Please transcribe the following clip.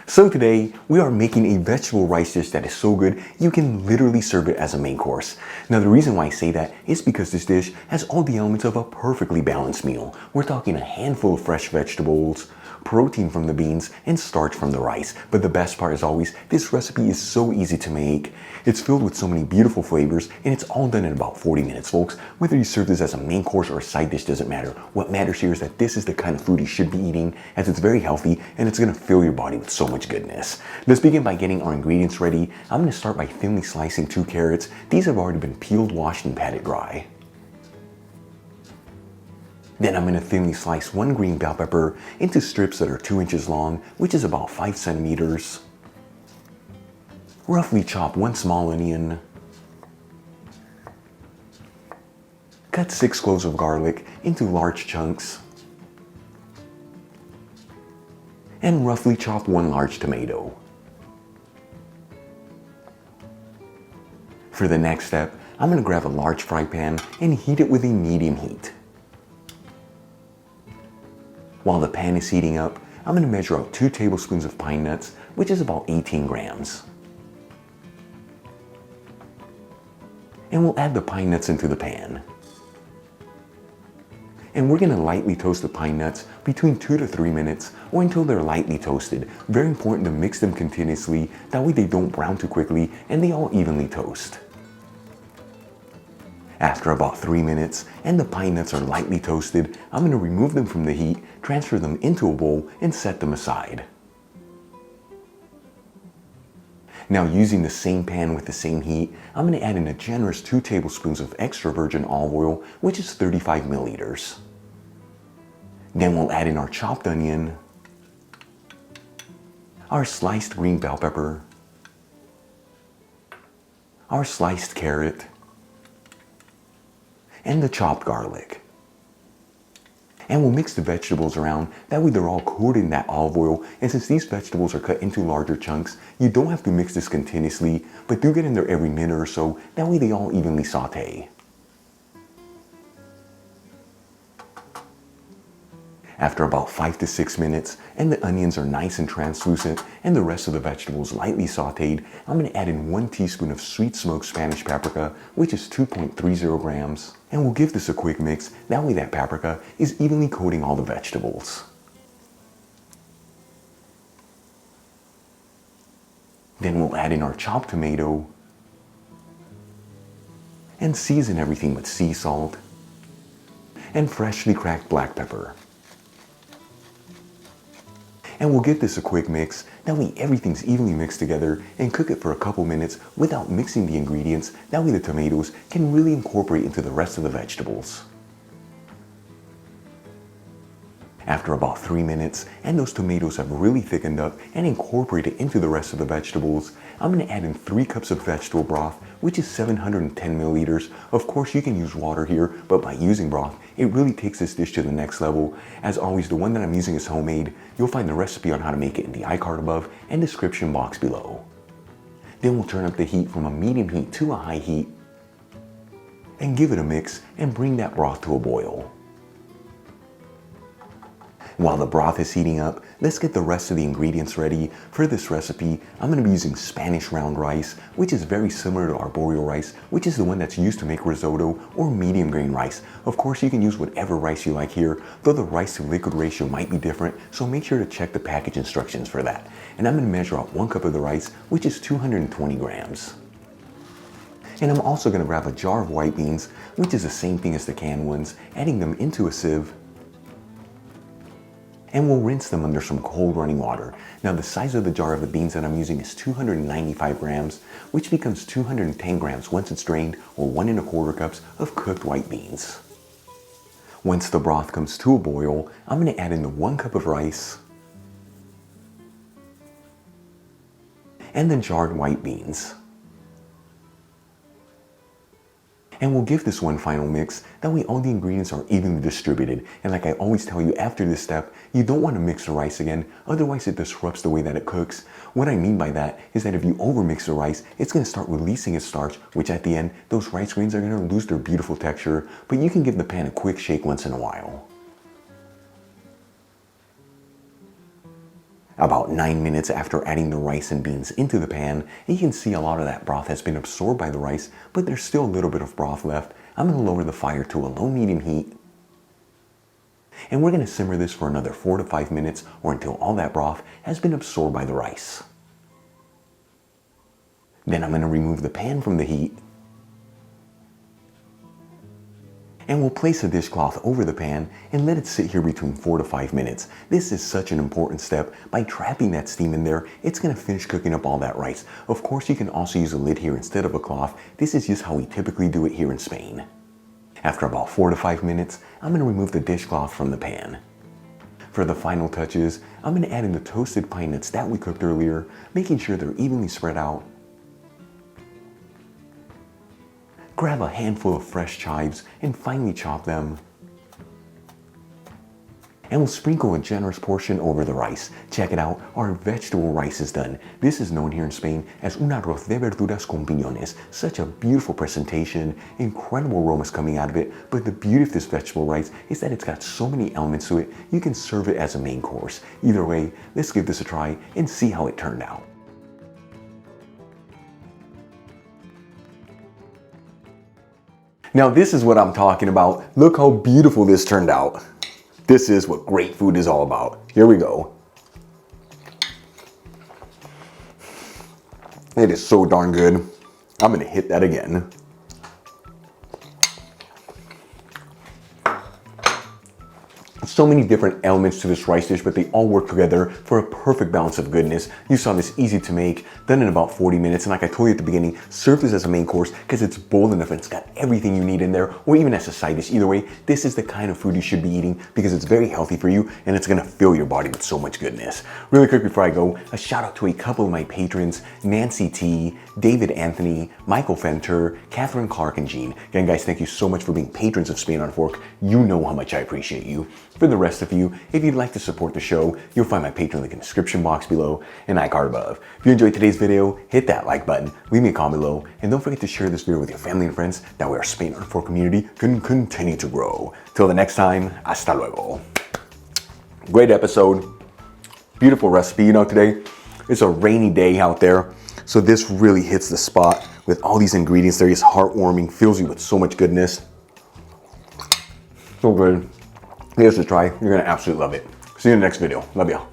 So today, we are making a vegetable rice dish that is so good, you can literally serve it as a main course. Now the reason why I say that is because this dish has all the elements of a perfectly balanced meal. We're talking a handful of fresh vegetables, protein from the beans, and starch from the rice. But the best part is always, this recipe is so easy to make. It's filled with so many beautiful flavors, and it's all done in about 40 minutes, folks. Whether you serve this as a main course or a side dish doesn't matter. What matters here is that this is the kind of food you should be eating, as it's very healthy, and it's gonna fill your body with so much goodness. Let's begin by getting our ingredients ready. I'm gonna start by thinly slicing 2 carrots. These have already been peeled, washed, and patted dry. Then I'm going to thinly slice 1 green bell pepper into strips that are 2 inches long, which is about 5 centimeters. Roughly chop 1 small onion. Cut 6 cloves of garlic into large chunks. And roughly chop 1 large tomato. For the next step, I'm going to grab a large fry pan and heat it with a medium heat. While the pan is heating up, I'm going to measure out 2 tablespoons of pine nuts, which is about 18 grams. And we'll add the pine nuts into the pan. And we're going to lightly toast the pine nuts between 2 to 3 minutes or until they're lightly toasted. Very important to mix them continuously, that way they don't brown too quickly and they all evenly toast. After about 3 minutes and the pine nuts are lightly toasted, I'm going to remove them from the heat, transfer them into a bowl, and set them aside. Now, using the same pan with the same heat, I'm going to add in a generous 2 tablespoons of extra virgin olive oil, which is 35 milliliters. Then we'll add in our chopped onion, our sliced green bell pepper, our sliced carrot, and the chopped garlic. And we'll mix the vegetables around, that way they're all coated in that olive oil, and since these vegetables are cut into larger chunks, you don't have to mix this continuously, but do get in there every minute or so, that way they all evenly saute. After about 5 to 6 minutes, and the onions are nice and translucent, and the rest of the vegetables lightly sauteed, I'm going to add in 1 teaspoon of sweet smoked Spanish paprika, which is 2.30 grams. And we'll give this a quick mix, that way that paprika is evenly coating all the vegetables. Then we'll add in our chopped tomato, and season everything with sea salt, and freshly cracked black pepper. And we'll give this a quick mix, that way everything's evenly mixed together, and cook it for a couple minutes without mixing the ingredients, that way the tomatoes can really incorporate into the rest of the vegetables. After about 3 minutes, and those tomatoes have really thickened up and incorporated into the rest of the vegetables, I'm going to add in 3 cups of vegetable broth, which is 710 milliliters. Of course, you can use water here, but by using broth, it really takes this dish to the next level. As always, the one that I'm using is homemade. You'll find the recipe on how to make it in the iCard above and description box below. Then we'll turn up the heat from a medium heat to a high heat, and give it a mix and bring that broth to a boil. While the broth is heating up, let's get the rest of the ingredients ready. For this recipe, I'm going to be using Spanish round rice, which is very similar to arborio rice, which is the one that's used to make risotto or medium grain rice. Of course, you can use whatever rice you like here, though the rice to liquid ratio might be different, so make sure to check the package instructions for that. And I'm going to measure out 1 cup of the rice, which is 220 grams. And I'm also going to grab a jar of white beans, which is the same thing as the canned ones, adding them into a sieve, and we'll rinse them under some cold running water. Now the size of the jar of the beans that I'm using is 295 grams, which becomes 210 grams once it's drained, or 1 1/4 cups of cooked white beans. Once the broth comes to a boil, I'm going to add in the 1 cup of rice and the jarred white beans. And we'll give this one final mix, that way all the ingredients are evenly distributed. And like I always tell you after this step, you don't want to mix the rice again, otherwise it disrupts the way that it cooks. What I mean by that is that if you overmix the rice, it's going to start releasing its starch, which at the end, those rice grains are going to lose their beautiful texture, but you can give the pan a quick shake once in a while. About 9 minutes after adding the rice and beans into the pan, you can see a lot of that broth has been absorbed by the rice, but there's still a little bit of broth left. I'm going to lower the fire to a low-medium heat, and we're going to simmer this for another 4 to 5 minutes or until all that broth has been absorbed by the rice. Then I'm going to remove the pan from the heat, and we'll place a dishcloth over the pan and let it sit here between 4 to 5 minutes. This is such an important step. By trapping that steam in there, it's going to finish cooking up all that rice. Of course, you can also use a lid here instead of a cloth. This is just how we typically do it here in Spain. After about 4 to 5 minutes, I'm going to remove the dishcloth from the pan. For the final touches, I'm going to add in the toasted pine nuts that we cooked earlier, making sure they're evenly spread out. Grab a handful of fresh chives and finely chop them. And we'll sprinkle a generous portion over the rice. Check it out, our vegetable rice is done. This is known here in Spain as un arroz de verduras con piñones. Such a beautiful presentation, incredible aromas coming out of it, but the beauty of this vegetable rice is that it's got so many elements to it, you can serve it as a main course. Either way, let's give this a try and see how it turned out. Now this is what I'm talking about. Look how beautiful this turned out. This is what great food is all about. Here we go. It is so darn good. I'm gonna hit that again. So many different elements to this rice dish, but they all work together for a perfect balance of goodness. You saw this easy to make, done in about 40 minutes. And like I told you at the beginning, serve this as a main course because it's bold enough and it's got everything you need in there, or even as a side dish. Either way, this is the kind of food you should be eating because it's very healthy for you and it's gonna fill your body with so much goodness. Really quick before I go, a shout out to a couple of my patrons, Nancy T, David Anthony, Michael Fenter, Catherine Clark, and Jean. Again, guys, thank you so much for being patrons of Spain on a Fork. You know how much I appreciate you. For the rest of you, if you'd like to support the show, you'll find my Patreon link in the description box below and iCard above. If you enjoyed today's video, hit that like button, leave me a comment below, and don't forget to share this video with your family and friends. That way our Spain on a Fork community can continue to grow. Till the next time, hasta luego. Great episode, beautiful recipe. You know, today it's a rainy day out there, so this really hits the spot with all these ingredients. They're just heartwarming, fills you with so much goodness. So good. Here's a try. You're gonna absolutely love it. See you in the next video. Love y'all.